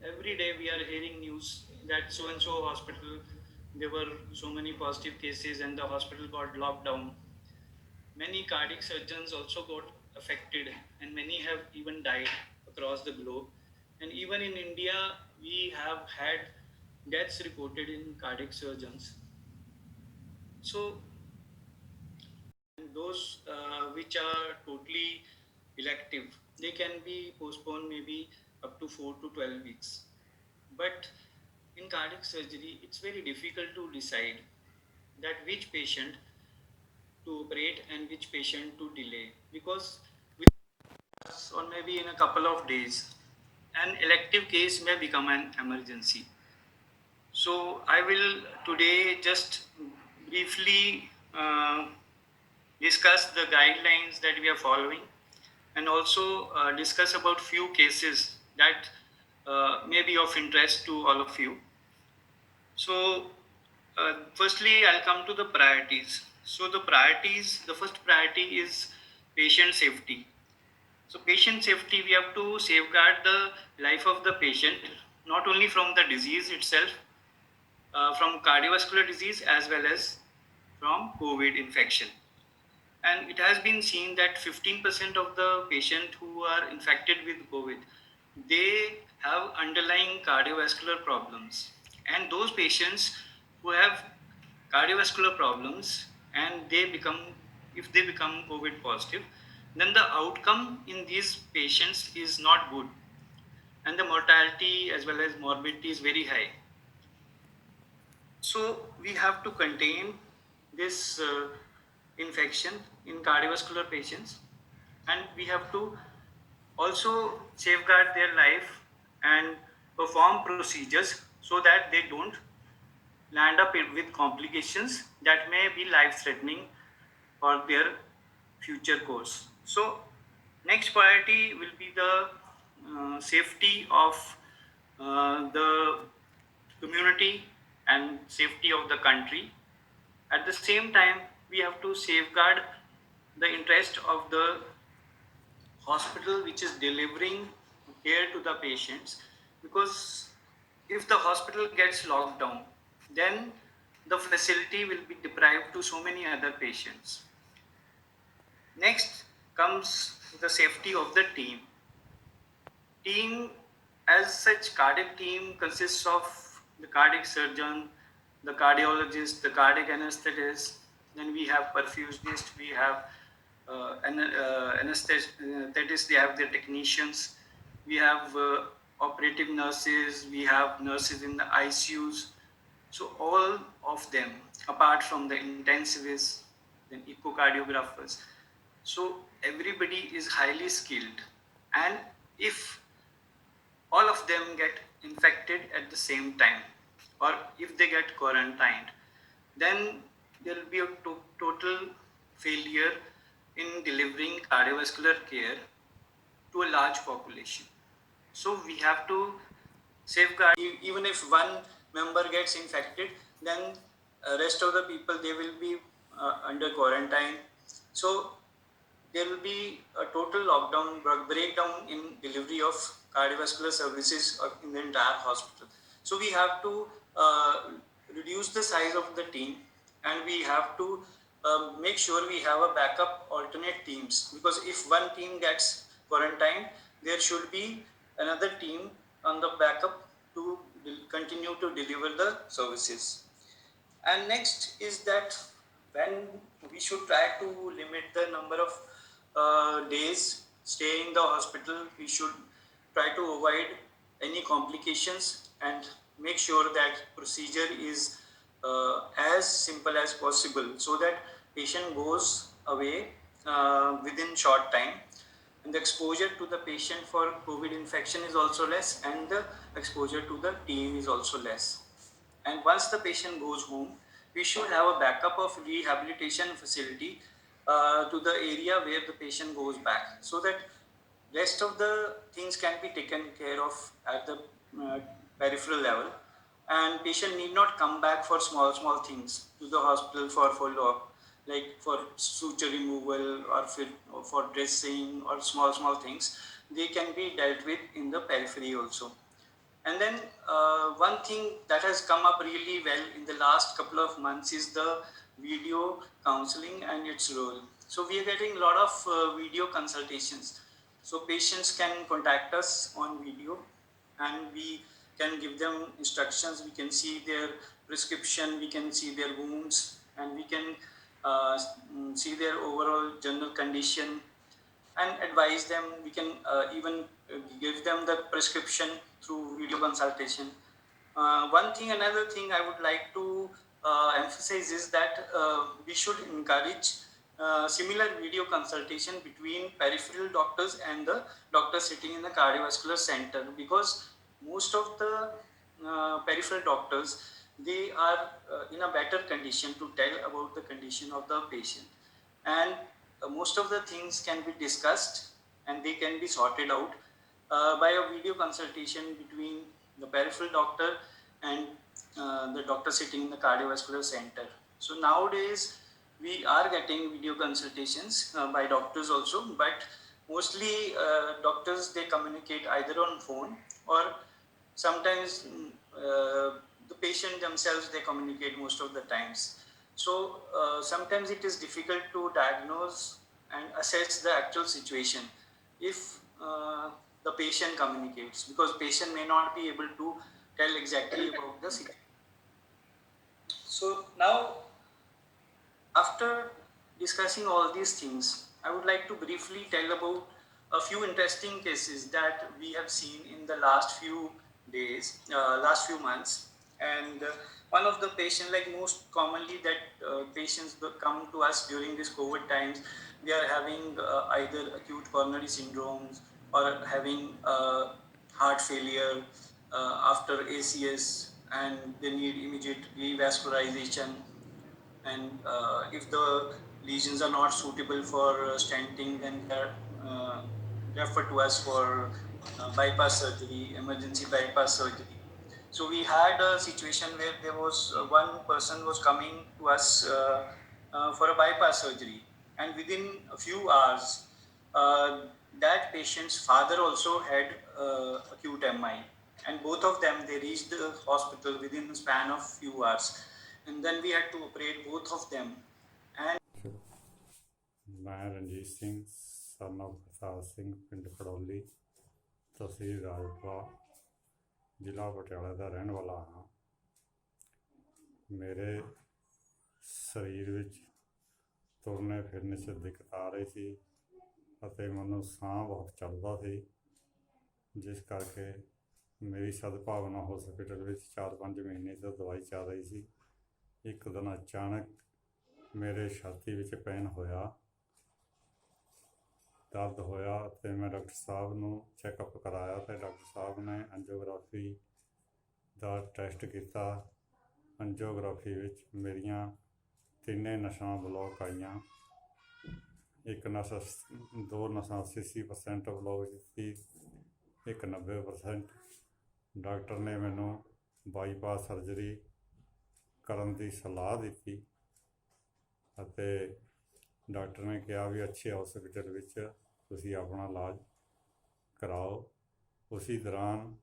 every day we are hearing news that so and so hospital there were so many positive cases and the hospital got locked down. Many cardiac surgeons also got affected, and many have even died across the globe. And even in India, we have had deaths reported in cardiac surgeons. So, those which are totally elective, they can be postponed maybe up to 4 to 12 weeks. But in cardiac surgery, it's very difficult to decide that which patient to operate and which patient to delay, because or maybe in a couple of days, an elective case may become an emergency. So, I will today just briefly discuss the guidelines that we are following, and also discuss about few cases that may be of interest to all of you. So, firstly, I'll come to the priorities. So, the first priority is patient safety. So, patient safety, we have to safeguard the life of the patient, not only from the disease itself, from cardiovascular disease as well as from COVID infection. And it has been seen that 15% of the patient who are infected with COVID, they have underlying cardiovascular problems. And those patients who have cardiovascular problems and if they become COVID positive, then the outcome in these patients is not good. And the mortality as well as morbidity is very high. So we have to contain this infection in cardiovascular patients, and we have to also safeguard their life and perform procedures so that they don't land up with complications that may be life threatening for their future course. So, next priority will be the safety of the community and safety of the country. At the same time, we have to safeguard the interest of the hospital which is delivering care to the patients, because if the hospital gets locked down, then the facility will be deprived to so many other patients. Next comes the safety of the team. Team as such, cardiac team consists of the cardiac surgeon, the cardiologist, the cardiac anesthetist, then we have perfusionist, we have anesthetists, they have their technicians, we have operative nurses, we have nurses in the ICUs. So all of them, apart from the intensivists, then echocardiographers. So everybody is highly skilled, and if all of them get infected at the same time, or if they get quarantined, then there will be a total failure in delivering cardiovascular care to a large population. So we have to safeguard. Even if one member gets infected, then rest of the people, they will be under quarantine. So there will be a total lockdown, breakdown in delivery of cardiovascular services in the entire hospital. So we have to reduce the size of the team, and we have to make sure we have a backup alternate teams, because if one team gets quarantined, there should be another team on the backup to continue to deliver the services. And next is that when we should try to limit the number of days stay in the hospital, we should try to avoid any complications and make sure that procedure is as simple as possible, so that patient goes away within short time, and the exposure to the patient for COVID infection is also less, and the exposure to the team is also less. And once the patient goes home, we should have a backup of rehabilitation facility to the area where the patient goes back, so that rest of the things can be taken care of at the uh, peripheral level, and patient need not come back for small things to the hospital for follow up, like for suture removal or for dressing or small things. They can be dealt with in the periphery also. And then one thing that has come up really well in the last couple of months is the video counseling and its role. So we are getting a lot of video consultations. So patients can contact us on video, and we can give them instructions. We can see their prescription, we can see their wounds, and we can see their overall general condition and advise them. We can even give them the prescription through video consultation. Another thing I would like to emphasize is that we should encourage similar video consultation between peripheral doctors and the doctor sitting in the cardiovascular center, because most of the peripheral doctors, they are in a better condition to tell about the condition of the patient, and most of the things can be discussed and they can be sorted out by a video consultation between the peripheral doctor and the doctor sitting in the cardiovascular center. So nowadays we are getting video consultations by doctors also, but mostly doctors, they communicate either on phone, or sometimes the patient themselves, they communicate most of the times. So sometimes it is difficult to diagnose and assess the actual situation if the patient communicates, because patient may not be able to tell exactly about the situation. So now, after discussing all these things, I would like to briefly tell about a few interesting cases that we have seen in the last few days, last few months. And one of the patients, like most commonly that patients that come to us during this COVID times, they are having either acute coronary syndromes or having heart failure after ACS, and they need immediate revascularization. And if the lesions are not suitable for stenting, then they are uh, referred to us for bypass surgery, emergency bypass surgery. So we had a situation where there was one person was coming to us for a bypass surgery, and within a few hours, uh, that patient's father also had acute MI, and both of them, they reached the hospital within the span of few hours, and then we had to operate both of them. And ਮੈਂ Ranjit Singh son of ਪ੍ਰਤਾਪ ਸਿੰਘ ਪਿੰਡ ਖੜੌਲੀ ਤਹਿਸੀਲ ਰਾਜਪੁਰਾ ਜ਼ਿਲ੍ਹਾ ਪਟਿਆਲਾ ਦਾ ਰਹਿਣ ਵਾਲਾ ਹਾਂ। ਮੇਰੇ ਸਰੀਰ ਵਿੱਚ ਤੁਰਨੇ ਫਿਰਨ 'ਚ ਦਿੱਕਤ ਆ ਰਹੀ ਸੀ ਅਤੇ ਮੈਨੂੰ ਸਾਹ ਬਹੁਤ ਚੜ੍ਹਦਾ ਸੀ, ਜਿਸ ਕਰਕੇ ਮੇਰੀ ਸਦਭਾਵਨਾ ਹੌਸਪੀਟਲ ਵਿੱਚ 4-5 ਮਹੀਨੇ ਤੋਂ ਦਵਾਈ ਚੱਲ ਰਹੀ ਸੀ। ਇੱਕ ਦਿਨ ਅਚਾਨਕ ਮੇਰੇ ਛਾਤੀ ਵਿੱਚ ਪੇਨ ਹੋਇਆ, ਦਰਦ ਹੋਇਆ ਅਤੇ ਮੈਂ ਡਾਕਟਰ ਸਾਹਿਬ ਨੂੰ ਚੈੱਕਅਪ ਕਰਾਇਆ ਅਤੇ ਡਾਕਟਰ ਸਾਹਿਬ ਨੇ ਐਂਜੀਓਗ੍ਰਾਫੀ ਦਾ ਟੈਸਟ ਕੀਤਾ। ਐਂਜੀਓਗ੍ਰਾਫੀ ਵਿੱਚ ਮੇਰੀਆਂ ਤਿੰਨੇ ਨਸਾਂ ਬਲੌਕ ਆਈਆਂ। ਇੱਕ ਨਸ, ਦੋ ਨਸਾਂ 80% ਬਲੌਕ ਦਿੱਤੀ, ਇੱਕ 90%। ਡਾਕਟਰ ਨੇ ਮੈਨੂੰ ਬਾਈਪਾਸ ਸਰਜਰੀ ਕਰਨ ਦੀ ਸਲਾਹ ਦਿੱਤੀ ਅਤੇ ਡਾਕਟਰ ਨੇ ਕਿਹਾ ਵੀ ਅੱਛੇ ਹੌਸਪੀਟਲ ਵਿੱਚ ਤੁਸੀਂ ਆਪਣਾ ਇਲਾਜ ਕਰਾਓ। ਉਸੀ ਦੌਰਾਨ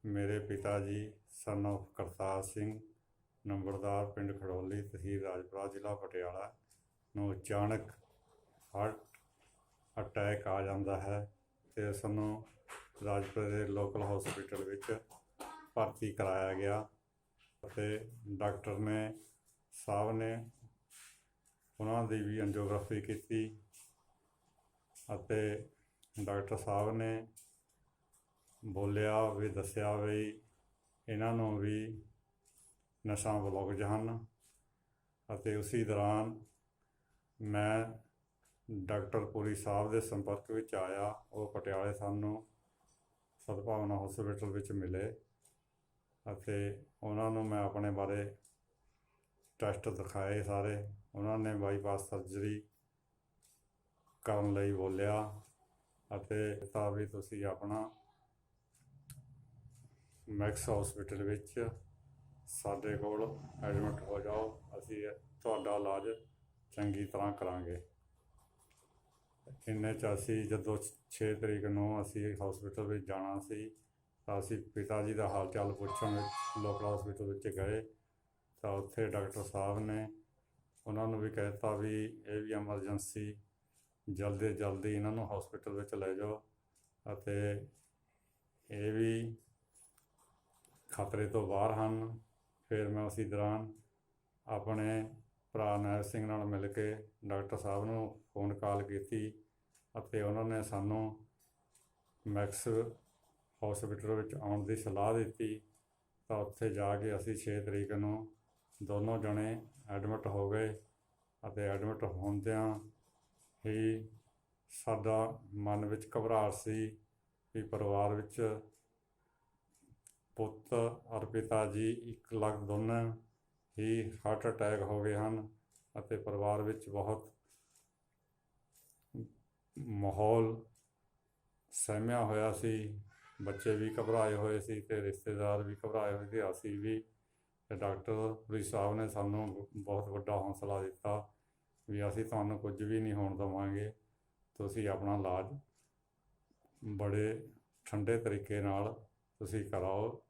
ਮੇਰੇ ਪਿਤਾ ਜੀ son of ਕਰਤਾਰ ਸਿੰਘ, ਨੰਬਰਦਾਰ, ਪਿੰਡ ਖੜੌਲੀ, ਤਹਿਸੀਲ ਰਾਜਪੁਰਾ, ਜ਼ਿਲ੍ਹਾ ਪਟਿਆਲਾ ਨੂੰ ਅਚਾਨਕ ਹਾਰਟ ਅਟੈਕ ਆ ਜਾਂਦਾ ਹੈ ਅਤੇ ਉਸ ਨੂੰ ਰਾਜਪੁਰੇ ਦੇ ਲੋਕਲ ਹੌਸਪੀਟਲ ਵਿੱਚ ਭਰਤੀ ਕਰਾਇਆ ਗਿਆ ਅਤੇ ਡਾਕਟਰ ਨੇ ਸਾਹਿਬ ਨੇ ਉਹਨਾਂ ਦੀ ਵੀ ਐਂਜੀਓਗ੍ਰਾਫੀ ਕੀਤੀ ਅਤੇ ਡਾਕਟਰ ਸਾਹਿਬ ਨੇ ਬੋਲਿਆ ਵੀ ਦੱਸਿਆ ਵੀ ਇਹਨਾਂ ਨੂੰ ਵੀ ਨਸਾਂ ਬਲੌਕਜ ਹਨ। ਅਤੇ ਉਸੀ ਦੌਰਾਨ ਮੈਂ ਡਾਕਟਰ ਪੁਰੀ ਸਾਹਿਬ ਦੇ ਸੰਪਰਕ ਵਿੱਚ ਆਇਆ। ਉਹ ਪਟਿਆਲੇ ਸਾਨੂੰ ਸਦਭਾਵਨਾ ਹੌਸਪੀਟਲ ਵਿੱਚ ਮਿਲੇ ਅਤੇ ਉਹਨਾਂ ਨੂੰ ਮੈਂ ਆਪਣੇ ਬਾਰੇ ਟੈਸਟ ਦਿਖਾਏ ਸਾਰੇ। ਉਹਨਾਂ ਨੇ ਬਾਈਪਾਸ ਸਰਜਰੀ ਕਰਨ ਲਈ ਬੋਲਿਆ ਅਤੇ ਤਾਂ ਵੀ ਤੁਸੀਂ ਆਪਣਾ ਮੈਕਸ ਹੌਸਪੀਟਲ ਵਿੱਚ ਸਾਡੇ ਕੋਲ ਐਡਮਿਟ ਹੋ ਜਾਓ, ਅਸੀਂ ਤੁਹਾਡਾ ਇਲਾਜ ਚੰਗੀ ਤਰ੍ਹਾਂ ਕਰਾਂਗੇ। ਇੰਨੇ 'ਚ ਅਸੀਂ ਜਦੋਂ 6 ਤਰੀਕ ਨੂੰ ਅਸੀਂ ਹੌਸਪੀਟਲ ਵਿੱਚ ਜਾਣਾ ਸੀ, ਤਾਂ ਅਸੀਂ ਪਿਤਾ ਜੀ ਦਾ ਹਾਲ ਚਾਲ ਪੁੱਛਣ ਲੋਕਲ ਹਸਪੀਟਲ ਵਿੱਚ ਗਏ ਤਾਂ ਉੱਥੇ ਡਾਕਟਰ ਸਾਹਿਬ ਨੇ ਉਹਨਾਂ ਨੂੰ ਵੀ ਕਹਿ ਦਿੱਤਾ ਵੀ ਇਹ ਵੀ ਐਮਰਜੈਂਸੀ, ਜਲਦੀ ਤੋਂ ਜਲਦੀ ਇਹਨਾਂ ਨੂੰ ਹਸਪੀਟਲ ਵਿੱਚ ਲੈ ਜਾਓ ਅਤੇ ਇਹ ਵੀ ਖਤਰੇ ਤੋਂ ਬਾਹਰ ਹਨ। ਫਿਰ ਮੈਂ ਉਸੇ ਦੌਰਾਨ ਆਪਣੇ ਭਰਾ ਨੈਲ ਸਿੰਘ ਨਾਲ ਮਿਲ ਕੇ ਡਾਕਟਰ ਸਾਹਿਬ ਨੂੰ ਫੋਨ ਕਾਲ ਕੀਤੀ ਅਤੇ ਉਹਨਾਂ ਨੇ ਸਾਨੂੰ ਮੈਕਸ ਹਸਪੀਟਲ ਵਿੱਚ ਆਉਣ ਦੀ ਸਲਾਹ ਦਿੱਤੀ। ਤਾਂ ਉੱਥੇ ਜਾ ਕੇ ਅਸੀਂ 6 ਤਰੀਕ ਨੂੰ ਦੋਨੋਂ ਜਣੇ ਐਡਮਿਟ ਹੋ ਗਏ ਅਤੇ ਐਡਮਿਟ ਹੁੰਦਿਆਂ ਹੀ ਸਾਡਾ ਮਨ ਵਿੱਚ ਘਬਰਾਹਟ ਸੀ ਵੀ ਪਰਿਵਾਰ ਵਿੱਚ ਪੁੱਤ ਔਰ ਪਿਤਾ ਜੀ ਇੱਕ ਲਗਤ ਦੋਨੋਂ ਹੀ ਹਾਰਟ ਅਟੈਕ ਹੋ ਗਏ ਹਨ ਅਤੇ ਪਰਿਵਾਰ ਵਿੱਚ ਬਹੁਤ ਮਾਹੌਲ ਸਹਿਮਿਆ ਹੋਇਆ ਸੀ। ਬੱਚੇ ਵੀ ਘਬਰਾਏ ਹੋਏ ਸੀ ਅਤੇ ਰਿਸ਼ਤੇਦਾਰ ਵੀ ਘਬਰਾਏ ਹੋਏ ਸੀ, ਅਸੀਂ ਵੀ। ਅਤੇ ਡਾਕਟਰ ਪੁਰੀ ਸਾਹਿਬ ਨੇ ਸਾਨੂੰ ਬਹੁਤ ਵੱਡਾ ਹੌਸਲਾ ਦਿੱਤਾ ਵੀ ਅਸੀਂ ਤੁਹਾਨੂੰ ਕੁਝ ਵੀ ਨਹੀਂ ਹੋਣ ਦੇਵਾਂਗੇ, ਤੁਸੀਂ ਆਪਣਾ ਇਲਾਜ ਬੜੇ ਠੰਡੇ ਤਰੀਕੇ ਨਾਲ ਤੁਸੀਂ ਕਰਾਓ,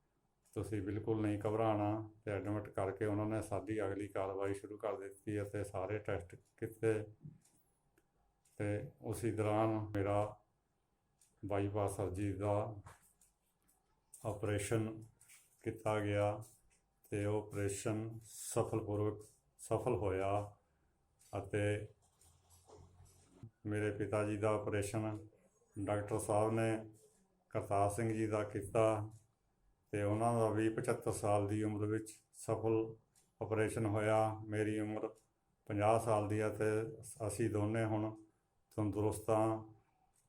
ਤੁਸੀਂ ਬਿਲਕੁਲ ਨਹੀਂ ਘਬਰਾਉਣਾ। ਅਤੇ ਐਡਮਿਟ ਕਰਕੇ ਉਹਨਾਂ ਨੇ ਸਾਡੀ ਅਗਲੀ ਕਾਰਵਾਈ ਸ਼ੁਰੂ ਕਰ ਦਿੱਤੀ ਅਤੇ ਸਾਰੇ ਟੈਸਟ ਕੀਤੇ ਅਤੇ ਉਸੇ ਦੌਰਾਨ ਮੇਰਾ ਬਾਈਪਾਸ ਸਰਜਰੀ ਦਾ ਆਪਰੇਸ਼ਨ ਕੀਤਾ ਗਿਆ ਅਤੇ ਉਹ ਆਪਰੇਸ਼ਨ ਸਫਲ ਹੋਇਆ ਅਤੇ ਮੇਰੇ ਪਿਤਾ ਜੀ ਦਾ ਆਪਰੇਸ਼ਨ ਡਾਕਟਰ ਸਾਹਿਬ ਨੇ ਕਰਤਾਰ ਸਿੰਘ ਜੀ ਦਾ ਕੀਤਾ ਅਤੇ ਉਹਨਾਂ ਦਾ ਵੀ 75 ਸਾਲ ਦੀ ਉਮਰ ਵਿੱਚ ਸਫਲ ਆਪਰੇਸ਼ਨ ਹੋਇਆ। ਮੇਰੀ ਉਮਰ 50 ਸਾਲ ਦੀ ਹੈ ਅਤੇ ਅਸੀਂ ਦੋਨੇ ਹੁਣ ਤੰਦਰੁਸਤ ਹਾਂ।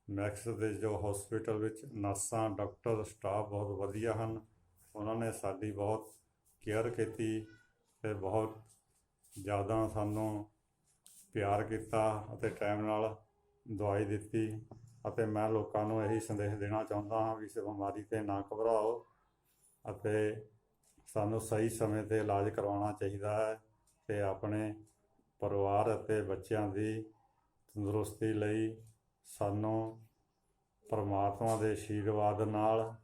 ਮੈਕਸ ਦੇ ਜੋ ਹਸਪੀਟਲ ਵਿੱਚ ਨਰਸਾਂ, ਡਾਕਟਰ, ਸਟਾਫ ਬਹੁਤ ਵਧੀਆ ਹਨ। ਉਹਨਾਂ ਨੇ ਸਾਡੀ ਬਹੁਤ ਕੇਅਰ ਕੀਤੀ ਅਤੇ ਬਹੁਤ ਜ਼ਿਆਦਾ ਸਾਨੂੰ ਪਿਆਰ ਕੀਤਾ ਅਤੇ ਟਾਈਮ ਨਾਲ ਦਵਾਈ ਦਿੱਤੀ। ਅਤੇ ਮੈਂ ਲੋਕਾਂ ਨੂੰ ਇਹੀ ਸੰਦੇਸ਼ ਦੇਣਾ ਚਾਹੁੰਦਾ ਹਾਂ ਵੀ ਇਸ ਬਿਮਾਰੀ 'ਤੇ ਨਾ ਘਬਰਾਓ ਅਤੇ ਸਾਨੂੰ ਸਹੀ ਸਮੇਂ 'ਤੇ ਇਲਾਜ ਕਰਵਾਉਣਾ ਚਾਹੀਦਾ ਹੈ ਅਤੇ ਆਪਣੇ ਪਰਿਵਾਰ ਅਤੇ ਬੱਚਿਆਂ ਦੀ ਤੰਦਰੁਸਤੀ ਲਈ ਸਾਨੂੰ ਪਰਮਾਤਮਾ ਦੇ ਆਸ਼ੀਰਵਾਦ ਨਾਲ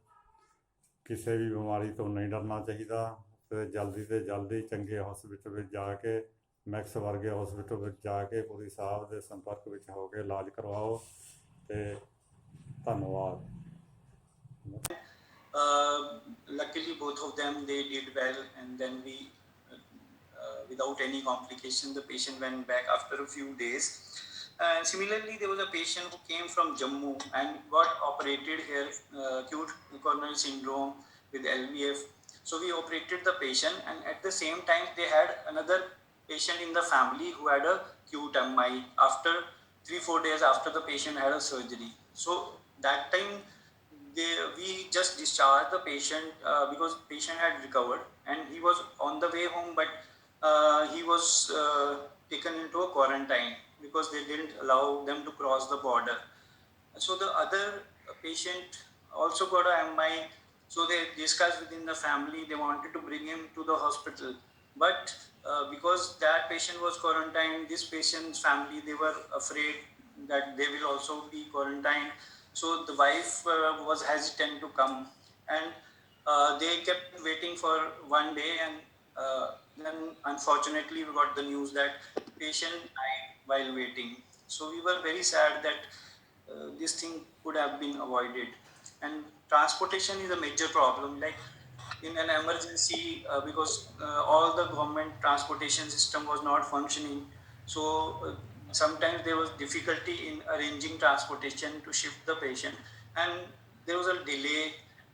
ਕਿਸੇ ਵੀ ਬਿਮਾਰੀ ਤੋਂ ਨਹੀਂ ਡਰਨਾ ਚਾਹੀਦਾ ਅਤੇ ਜਲਦੀ ਤੋਂ ਜਲਦੀ ਚੰਗੇ ਹਸਪੀਟਲ ਵਿੱਚ ਜਾ ਕੇ, ਮੈਕਸ ਵਰਗੇ ਹਸਪੀਟਲ ਵਿੱਚ ਜਾ ਕੇ ਪੁਰੀ ਸਾਹਿਬ ਦੇ ਸੰਪਰਕ ਵਿੱਚ ਹੋ ਕੇ ਇਲਾਜ ਕਰਵਾਓ ਅਤੇ ਧੰਨਵਾਦ। Luckily, both of them, they did well, and then we, without any complication, the patient went back after a few days. And similarly, there was a patient who came from Jammu and got operated here, acute coronary syndrome with LVF. So we operated the patient, and at the same time, they had another patient in the family who had a acute MI after 3-4 days after the patient had a surgery. So that time, we just discharged the patient because patient had recovered and he was on the way home, but he was taken into a quarantine because they didn't allow them to cross the border. So the other patient also got a MI, so they discussed within the family, they wanted to bring him to the hospital, but because that patient was quarantined, this patient's family, they were afraid that they will also be quarantined. So the wife was hesitant to come, and they kept waiting for one day, and then unfortunately we got the news that patient died while waiting. So we were very sad that this thing could have been avoided. And transportation is a major problem, like in an emergency, because all the government transportation system was not functioning. So sometimes there was difficulty in arranging transportation to shift the patient, and there was a delay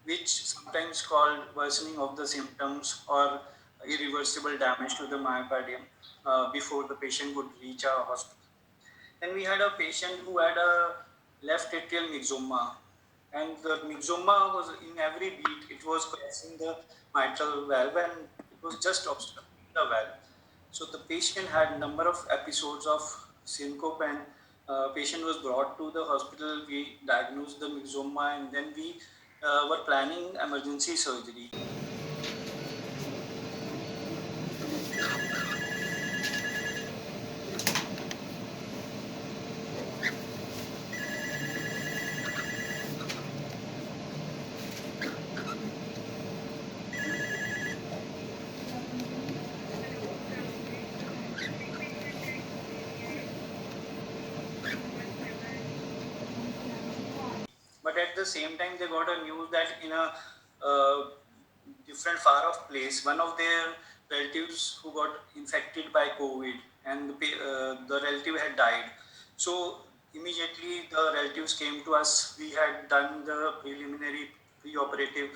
which sometimes called worsening of the symptoms or irreversible damage to the myocardium before the patient could reach our hospital. Then we had a patient who had a left atrial myxoma, and the myxoma was in every beat, it was crossing the mitral valve and it was just obstructing the valve. So the patient had number of episodes of syncope, and patient was brought to the hospital. We diagnosed the myxoma, and then we were planning emergency surgery. but at the same time they got a news that in a uh, different far off place, one of their relatives who got infected by COVID, and the relative had died. So immediately the relatives came to us. We had done the preliminary pre-operative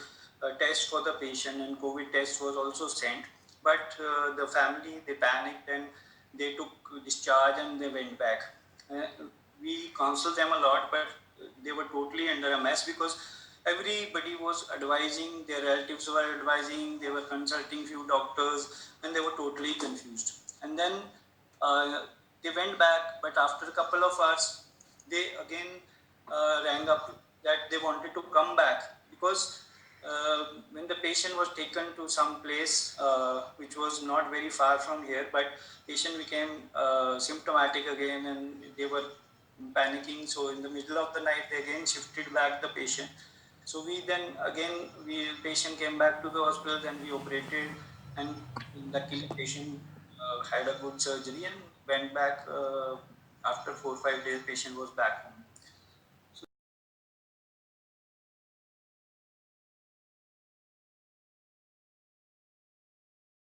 test for the patient, and COVID test was also sent. But the family, they panicked and they took discharge and they went back. Uh, we counseled them a lot, but they were totally under a mess because everybody was advising, their relatives were advising, they were consulting few doctors, and they were totally confused. And then uh, they went back, but after a couple of hours, they again rang up that they wanted to come back because when the patient was taken to some place which was not very far from here, but patient became symptomatic again and they were panicking. So in the middle of the night, they again shifted back the patient. So we then again, patient came back to the hospital and we operated, and luckily patient had a good surgery and went back after 4 or 5 days. Patient was back home.